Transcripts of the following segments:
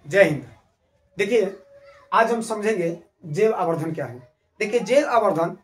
जय हिंद। देखिए, आज हम समझेंगे जैव आवर्धन क्या है। देखिए, जैव आवर्धन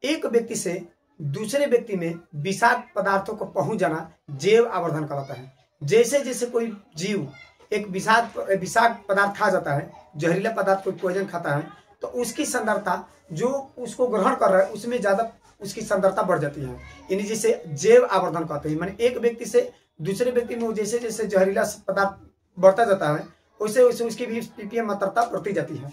एक व्यक्ति से दूसरे व्यक्ति में विषाक्त पदार्थों को पहुंच जाना जैव आवर्धन कहलाता है। जैसे जैसे कोई जीव एक विषाक्त पदार्थ खा जाता है, जहरीला पदार्थ, कोई पॉइजन खाता है, तो उसकी सांद्रता जो उसको ग्रहण कर रहा है उसमें ज्यादा उसकी सांद्रता बढ़ जाती है। यानी जिसे जैव आवर्धन कहते हैं। माने एक व्यक्ति से दूसरे व्यक्ति में जैसे जैसे जहरीला पदार्थ बढ़ता जाता है वैसे वैसे उसकी भी पीपीएम मात्रा बढ़ती जाती है।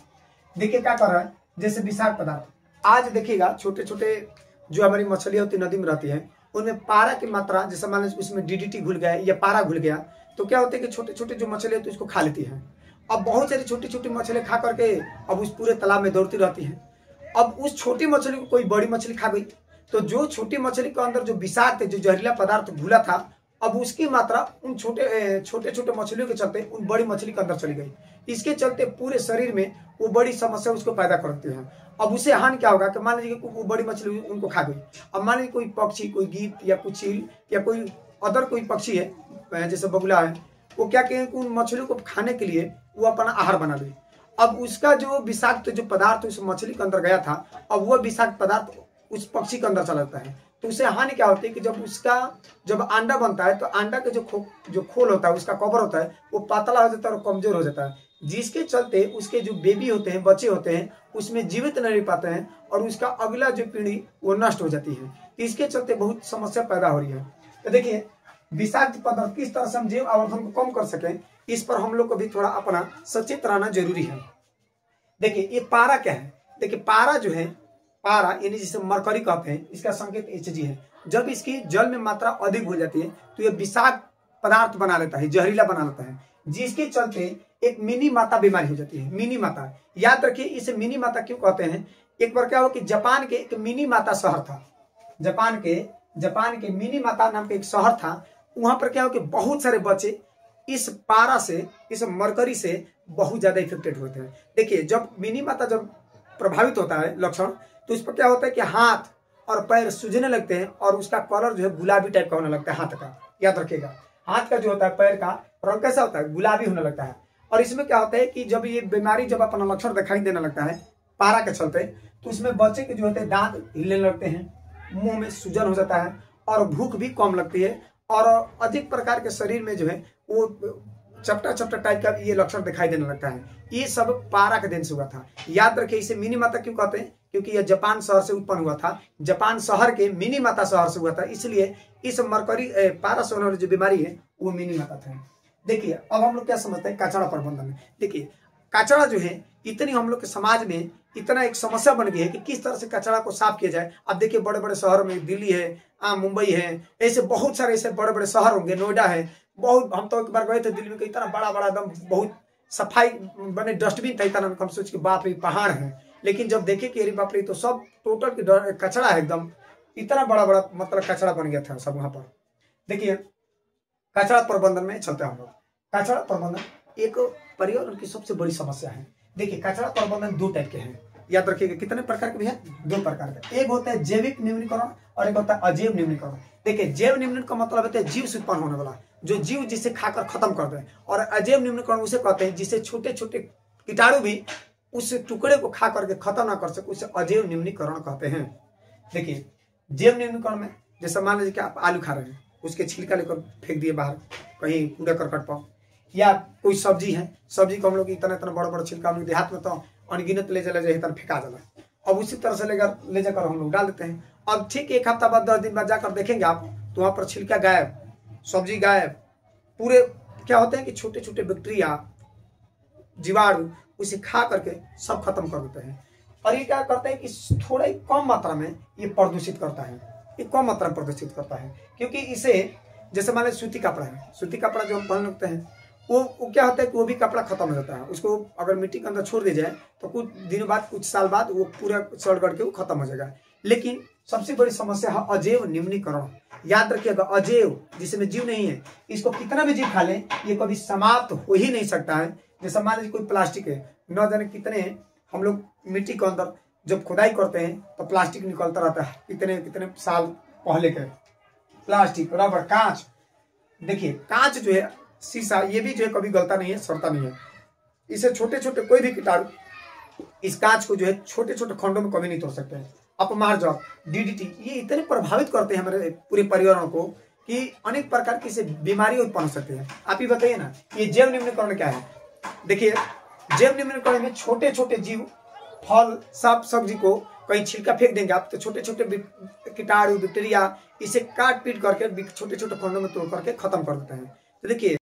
देखिए क्या कर रहा है, जैसे विषाक्त पदार्थ आज देखिएगा, छोटे छोटे जो हमारी मछलियां होती नदी में रहती है उनमें पारा की मात्रा, जैसे मान लीजिए उसमें डीडीटी घुल गया या पारा घुल गया, तो क्या होता है कि छोटे छोटे जो मछली होती है उसको खा लेती है। अब बहुत सारी छोटी छोटी मछली खा करके अब उस पूरे तालाब में दौड़ती रहती है। अब उस छोटी मछली को कोई बड़ी मछली खा गई, तो जो छोटी मछली के अंदर जो विषाक्त जो जहरीला पदार्थ घुला था, अब उसकी मात्रा उन छोटे छोटे मछलियों के चलते उन बड़ी मछली के अंदर चली गई। इसके चलते पूरे शरीर में वो बड़ी समस्या उसको पैदा करती है। अब उसे हानि क्या होगा कि मान लीजिए कि वो बड़ी मछली उनको खा गई। अब मान लीजिए कोई पक्षी, कोई गीत या कुछ चील या कोई अदर कोई पक्षी है जैसे बगुला है, वो क्या कहें कि उन मछलियों को खाने के लिए वो अपना आहार बना ले। अब उसका जो विषाक्त जो पदार्थ उस मछली के अंदर गया था, अब वह विषाक्त पदार्थ उस पक्षी के अंदर चला जाता है। तो उसे हानि क्या होती है कि जब अंडा बनता है तो अंडा के जो खोल होता है, उसका कवर होता है, वो पतला हो जाता है और कमजोर हो जाता है, जिसके चलते उसके जो बेबी होते हैं, बच्चे होते हैं, उसमें जीवित नहीं रह पाते हैं और उसका अगला जो पीढ़ी वो नष्ट हो जाती है। इसके चलते बहुत समस्या पैदा हो रही है। तो देखिए, विषाक्त पदार्थ किस तरह से हम जैव आवर्धन को कम कर सकें, इस पर हम लोग को भी थोड़ा अपना सचेत रहना जरूरी है। देखिए, ये पारा क्या है। देखिए, पारा जो है, पारा यानी जिसे मरकरी कहते हैं, इसका संकेत Hg है। जब इसकी जल में मात्रा अधिक हो जाती है तो ये विषाक्त पदार्थ बना लेता है, जहरीला बना लेता है, जिसके चलते एक मिनी माता बीमारी हो जाती है। मिनी माता, याद रखिए इसे मिनी माता क्यों कहते हैं। एक बार क्या हुआ कि जापान के एक मिनी माता शहर था, जापान के मिनी माता नाम का एक शहर था। वहां पर क्या हो कि बहुत सारे बच्चे इस पारा से, इस मरकरी से बहुत ज्यादा इफेक्टेड होते हैं। देखिए, जब मिनी माता जब प्रभावित होता है लक्षण, तो इस पर क्या होता है कि हाथ और पैर सूजने लगते हैं और उसका कलर जो है गुलाबी टाइप का होने लगता है। हाथ का याद रखिएगा, हाथ का जो होता है, पैर का रंग कैसा होता है, गुलाबी होने लगता है। और इसमें क्या होता है कि जब ये बीमारी जब अपना लक्षण दिखाई देने लगता है पारा के चलते, तो उसमें बच्चे के जो होते हैं दांत हिलने लगते हैं, मुंह में सूजन हो जाता है और भूख भी कम लगती है और अधिक प्रकार के शरीर में जो है वो चपटा चपटा टाइप का ये लक्षण दिखाई देने लगता है। ये सब पारा के दिन से हुआ था। याद रखिए, इसे मिनी माता क्यों कहते हैं, क्योंकि यह जापान शहर से उत्पन्न हुआ था। जापान शहर के मिनी माता शहर से हुआ था, इसलिए इस मरकरी पारा से होने वाली जो बीमारी है वो मिनी माता था। देखिए, अब हम लोग क्या समझते हैं कचरा प्रबंधन में। देखिए, कचरा जो है इतनी हम लोग के समाज में इतना एक समस्या बन गई है कि किस तरह से कचरा को साफ किया जाए। अब देखिए, बड़े बड़े शहरों में दिल्ली है, मुंबई है, ऐसे बहुत सारे ऐसे बड़े बड़े शहर होंगे, नोएडा है, बहुत। हम तो एक बार गए थे दिल्ली में, इतना बड़ा बड़ा एकदम बहुत सफाई बने डस्टबिन था, इतना हम सोच के बाप रे पहाड़ है। लेकिन जब देखे कि अरे बाप रे, तो सब टोटल कचरा है, एकदम इतना बड़ा बड़ा मतलब कचरा बन गया था सब वहां पर। देखिए, कचरा प्रबंधन में चलते हैं हम लोग। कचरा प्रबंधन एक पर्यावरण की सबसे बड़ी समस्या है। देखिए, कचरा प्रबंधन दो टाइप के हैं, याद रखिएगा। कितने प्रकार के भी है, दो प्रकार के। एक होता है जैविक न्यूनीकरण और एक होता है अजैव न्यूनीकरण। देखिए, जैव न्यूनीकरण का मतलब होता है जीव से उत्पन्न होने वाला, जो जीव जिसे खाकर खत्म कर दे, और अजैव न्यूनीकरण उसे कहते हैं जिसे छोटे छोटे कीटाणु भी उस टुकड़े को खा करके खत्म ना कर सके, उसे अजैव न्यूनीकरण कहते हैं। देखिए, जैव न्यूनीकरण में जैसे मान लीजिए कि आप आलू खा रहे हैं, उसके छिलका लेकर फेंक दिए बाहर कहीं कूड़ा करकट पर, या कोई सब्जी है, सब्जी को हम लोग इतना इतना बड़ा बड़ा छिलका हम लोग देहात में तो अनगिनत ले जाए फेंका जाला। अब उसी तरह से ले जाकर हम लोग डाल देते हैं। अब ठीक एक हफ्ता बाद 10 दिन बाद जाकर देखेंगे आप, तो वहां पर छिलका गायब, सब्जी गायब, पूरे क्या होते हैं कि छोटे छोटे बैक्टीरिया, जीवाणु उसे खा करके सब खत्म कर देते हैं। और ये क्या करते हैं कि थोड़ा ही कम मात्रा में ये प्रदूषित करता है, ये कम मात्रा में प्रदूषित करता है। क्योंकि इसे जैसे मान लीजिए सूती कपड़ा है, सूती कपड़ा जो हम पहन लगते हैं वो क्या होता है कि वो भी कपड़ा खत्म हो जाता है। उसको अगर मिट्टी के अंदर छोड़ दी जाए तो कुछ दिनों बाद, कुछ साल बाद वो पूरा सड़ गड़ के वो खत्म हो जाएगा। लेकिन सबसे बड़ी समस्या है अजैव न्यूनीकरण। याद रखिएगा, अजैव जिसमें जीव नहीं है, इसको कितना भी जीव खा लें ये कभी समाप्त हो ही नहीं सकता है। जैसे मान लीजिए कोई प्लास्टिक है, न जाने कितने हम लोग मिट्टी के अंदर जब खुदाई करते हैं तो प्लास्टिक निकलता रहता है, कितने कितने साल पहले के प्लास्टिक, रबर, कांच। देखिए, कांच जो है, शीशा, ये भी जो है कभी गलता नहीं है, सड़ता नहीं है। इसे छोटे छोटे कोई भी कीटाणु इस कांच को जो है छोटे छोटे खंडों में कभी नहीं तोड़ सकते हैं। अपमार्जक, डीडीटी, ये इतने प्रभावित करते हैं हमारे पूरे पर्यावरण को कि अनेक प्रकार की से बीमारी उत्पन्न हो सकती है। आप ही बताइए ना, ये जैव निम्नीकरण क्या है? देखिए, जैव निम्नीकरण में छोटे छोटे जीव, फल, साग सब्जी को कहीं छिलका फेंक देंगे आप, तो छोटे छोटे कीटाणु, बैक्टीरिया इसे काट पीट करके छोटे छोटे खंडों में तोड़ करके खत्म कर देते हैं। तो देखिए